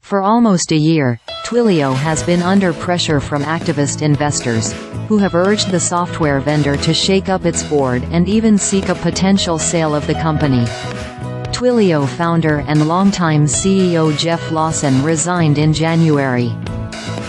For almost a year, Twilio has been under pressure from activist investors, who have urged the software vendor to shake up its board and even seek a potential sale of the company. Twilio founder and longtime CEO Jeff Lawson resigned in January.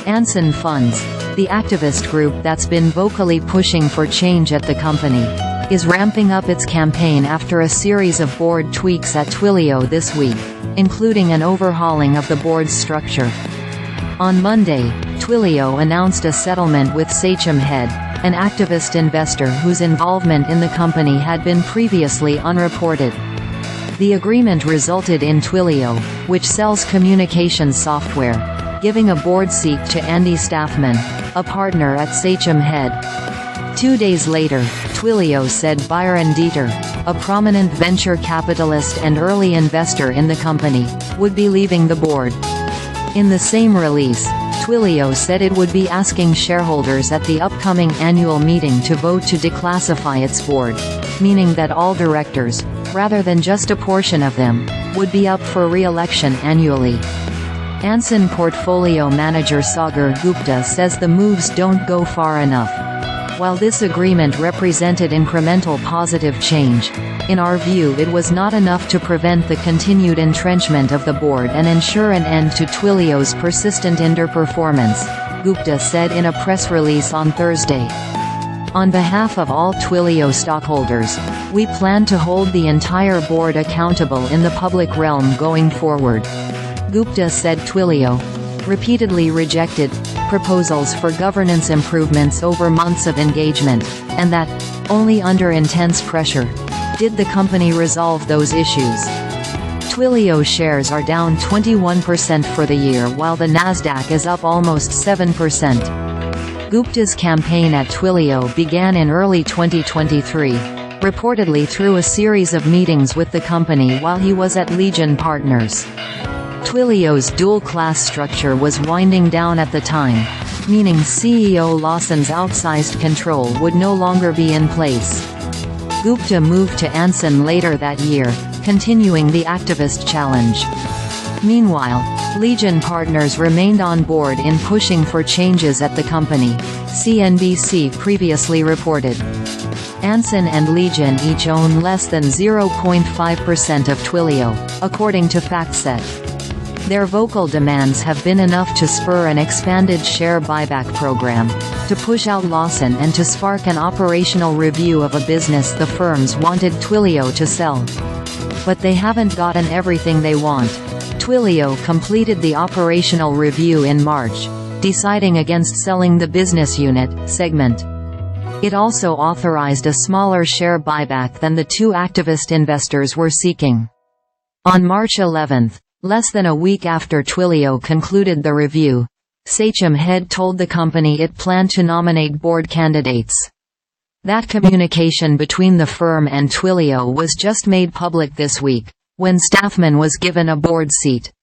Anson Funds, the activist group that's been vocally pushing for change at the company, is ramping up its campaign after a series of board tweaks at Twilio this week, including an overhauling of the board's structure. On Monday, Twilio announced a settlement with Sachem Head, an activist investor whose involvement in the company had been previously unreported. The agreement resulted in Twilio, which sells communications software, giving a board seat to Andy Stafman, a partner at Sachem Head. 2 days later, Twilio said Byron Deeter, a prominent venture capitalist and early investor in the company, would be leaving the board. In the same release, Twilio said it would be asking shareholders at the upcoming annual meeting to vote to declassify its board, meaning that all directors, rather than just a portion of them, would be up for re-election annually. Anson portfolio manager Sagar Gupta says the moves don't go far enough. While this agreement represented incremental positive change, in our view it was not enough to prevent the continued entrenchment of the board and ensure an end to Twilio's persistent underperformance, Gupta said in a press release on Thursday. On behalf of all Twilio stockholders, we plan to hold the entire board accountable in the public realm going forward. Gupta said Twilio repeatedly rejected proposals for governance improvements over months of engagement, and that, only under intense pressure, did the company resolve those issues. Twilio shares are down 21% for the year while the Nasdaq is up almost 7%. Gupta's campaign at Twilio began in early 2023, reportedly through a series of meetings with the company while he was at Legion Partners. Twilio's dual-class structure was winding down at the time, meaning CEO Lawson's outsized control would no longer be in place. Gupta moved to Anson later that year, continuing the activist challenge. Meanwhile, Legion Partners remained on board in pushing for changes at the company, CNBC previously reported. Anson and Legion each own less than 0.5% of Twilio, according to FactSet. Their vocal demands have been enough to spur an expanded share buyback program, to push out Lawson and to spark an operational review of a business the firms wanted Twilio to sell. But they haven't gotten everything they want. Twilio completed the operational review in March, deciding against selling the business unit segment. It also authorized a smaller share buyback than the two activist investors were seeking. On March 11, less than a week after Twilio concluded the review, Sachem Head told the company it planned to nominate board candidates. That communication between the firm and Twilio was just made public this week, when Stafman was given a board seat.